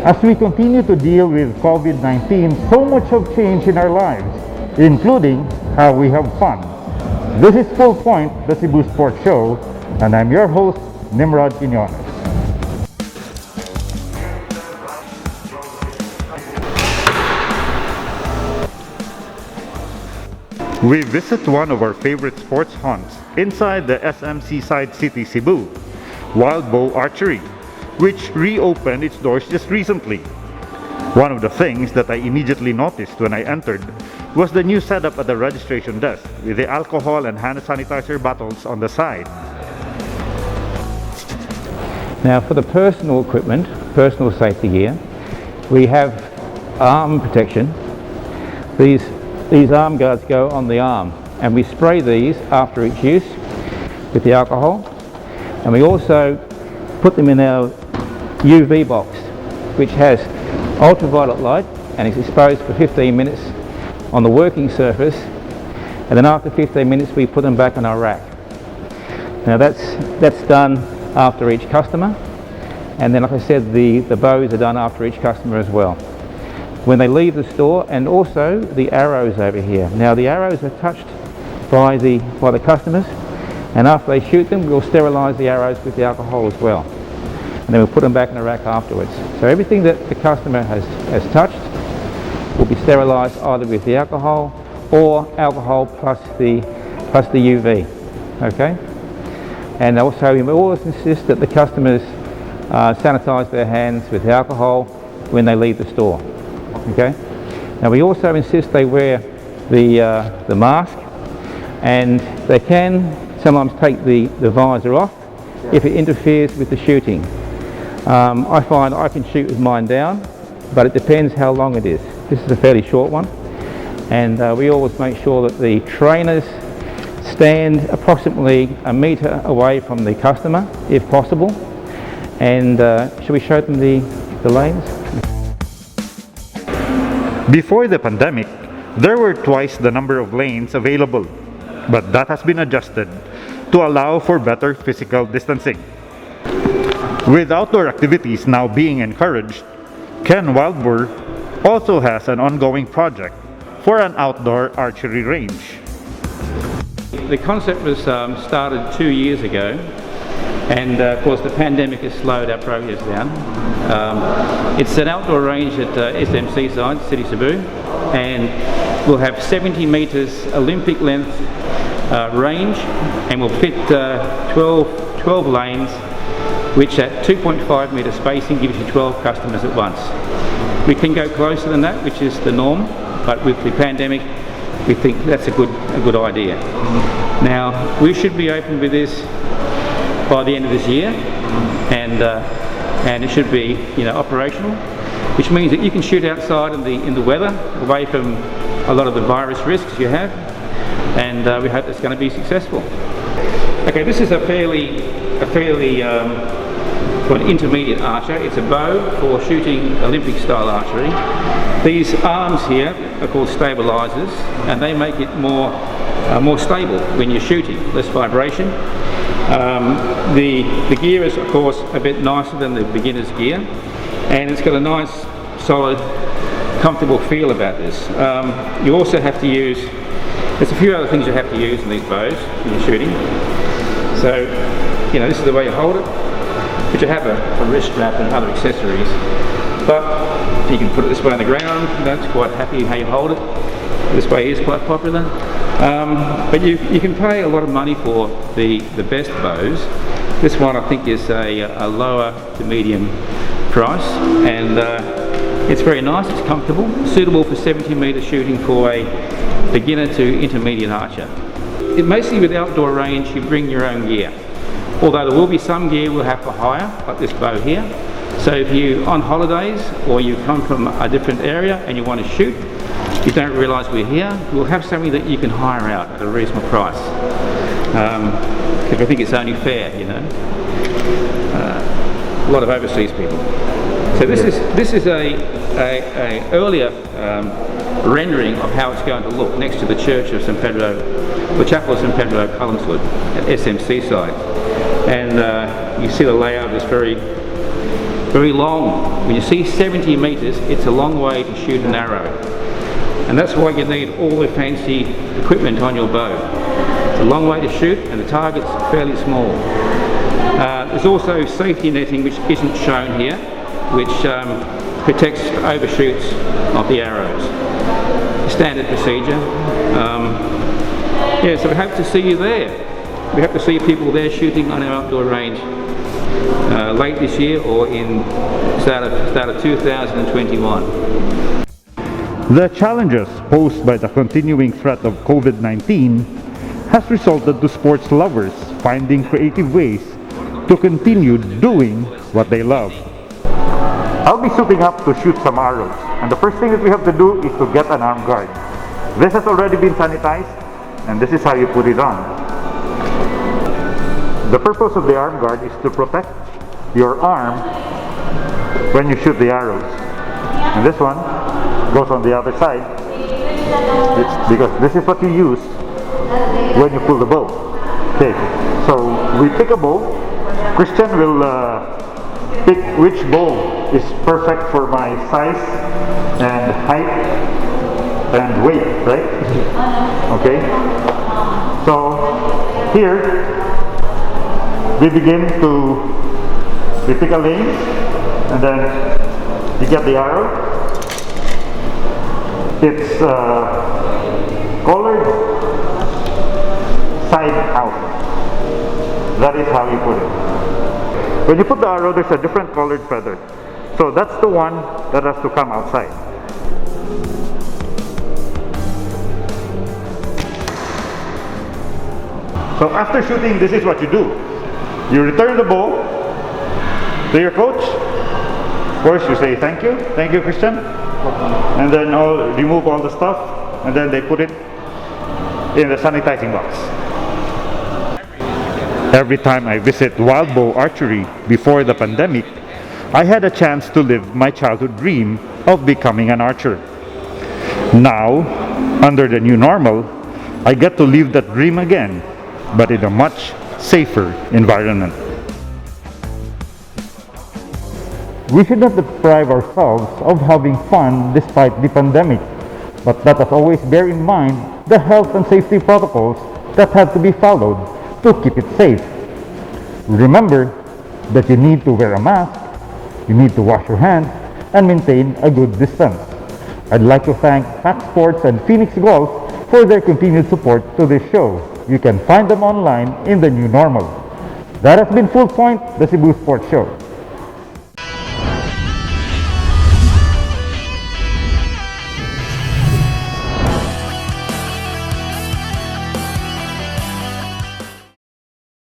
As we continue to deal with COVID-19, so much have changed in our lives, including how we have fun. This is Full Point, the Cebu Sports Show, and I'm your host, Nimrod Quinones. We visit one of our favorite sports haunts inside the SMC side city, Cebu, Wild Bow Archery, which reopened its doors just recently. One of the things that I immediately noticed when I entered was the new setup at the registration desk with the alcohol and hand sanitizer bottles on the side. Now for the personal equipment, personal safety gear, we have arm protection. These arm guards go on the arm, and we spray these after each use with the alcohol, and we also put them in our UV box, which has ultraviolet light and is exposed for 15 minutes on the working surface, and then after 15 minutes we put them back on our rack. Now that's done after each customer, and then like I said, the bows are done after each customer as well, when they leave the store, and also the arrows over here. Now the arrows are touched by the customers, and after they shoot them we'll sterilise the arrows with the alcohol as well, and then we'll put them back in the rack afterwards. So everything that the customer has touched will be sterilised either with the alcohol or alcohol plus the UV. Okay? And also we always insist that the customers sanitise their hands with alcohol when they leave the store. Okay? Now we also insist they wear the mask, and they can sometimes take the visor off if it interferes with the shooting. I find I can shoot with mine down, but it depends how long it is. This is a fairly short one, and we always make sure that the trainers stand approximately a metre away from the customer if possible. And shall we show them the lanes? Before the pandemic, there were twice the number of lanes available, but that has been adjusted to allow for better physical distancing. With outdoor activities now being encouraged, Ken Wildboar also has an ongoing project for an outdoor archery range. The concept was started 2 years ago, and of course the pandemic has slowed our progress down. It's an outdoor range at SMC side, City Cebu, and we'll have 70 metres Olympic length range, and we'll fit 12 lanes, which at 2.5 metre spacing gives you 12 customers at once. We can go closer than that, which is the norm, but with the pandemic we think that's a good idea. Now we should be open with this by the end of this year, and it should be operational, which means that you can shoot outside in the weather, away from a lot of the virus risks you have, and we hope it's going to be successful. Okay, this is a fairly for an intermediate archer. It's a bow for shooting Olympic style archery. These arms here are called stabilizers, and they make it more stable when you're shooting, less vibration. The gear is of course a bit nicer than the beginner's gear, and it's got a nice solid comfortable feel about this. You also have to use, there's a few other things you have to use in these bows when you're shooting. So this is the way you hold it, but you have a wrist strap and other accessories, but you can put it this way on the ground. It's quite happy how you hold it. This way is quite popular, but you can pay a lot of money for the best bows. This one I think is a lower to medium price, and it's very nice, it's comfortable, suitable for 70 metre shooting for a beginner to intermediate archer. Mostly with outdoor range you bring your own gear, although there will be some gear we'll have to hire, like this bow here. So if you're on holidays or you come from a different area and you want to shoot, you don't realise we're here, we'll have something that you can hire out at a reasonable price, because I think it's only fair, a lot of overseas people. So this is a earlier rendering of how it's going to look next to the church of St Pedro, the chapel of St Pedro Collinswood at SMC side, and you see the layout is very very long. When you see 70 metres, it's a long way to shoot an arrow. And that's why you need all the fancy equipment on your bow. It's a long way to shoot and the target's fairly small. There's also safety netting which isn't shown here, which protects overshoots of the arrows. Standard procedure. Yeah, so we hope to see you there. We hope to see people there shooting on our outdoor range late this year or in start of 2021. The challenges posed by the continuing threat of COVID-19 has resulted to sports lovers finding creative ways to continue doing what they love. I'll be suiting up to shoot some arrows, and the first thing that we have to do is to get an arm guard. This has already been sanitized, and this is how you put it on. The purpose of the arm guard is to protect your arm when you shoot the arrows. And this one goes on the other side, because this is what you use when you pull the bow. Okay, so we pick a bow. Christian will pick which bow is perfect for my size and height and weight, right? Okay, so here we begin to pick a lane, and then you get the arrow. It's colored side out. That is how you put it. When you put the arrow, there's a different colored feather. So that's the one that has to come outside. So after shooting, this is what you do. You return the bow to your coach. Of course, you say thank you, Christian. And then remove all the stuff, and then they put it in the sanitizing box. Every time I visit Wild Bow Archery before the pandemic, I had a chance to live my childhood dream of becoming an archer. Now, under the new normal, I get to live that dream again, but in a much safer environment. We should not deprive ourselves of having fun despite the pandemic, but let us always bear in mind the health and safety protocols that have to be followed to keep it safe. Remember that you need to wear a mask, you need to wash your hands, and maintain a good distance. I'd like to thank Pack Sports and Phoenix Golf for their continued support to this show. You can find them online in the new normal. That has been Full Point, the Cebu Sports Show.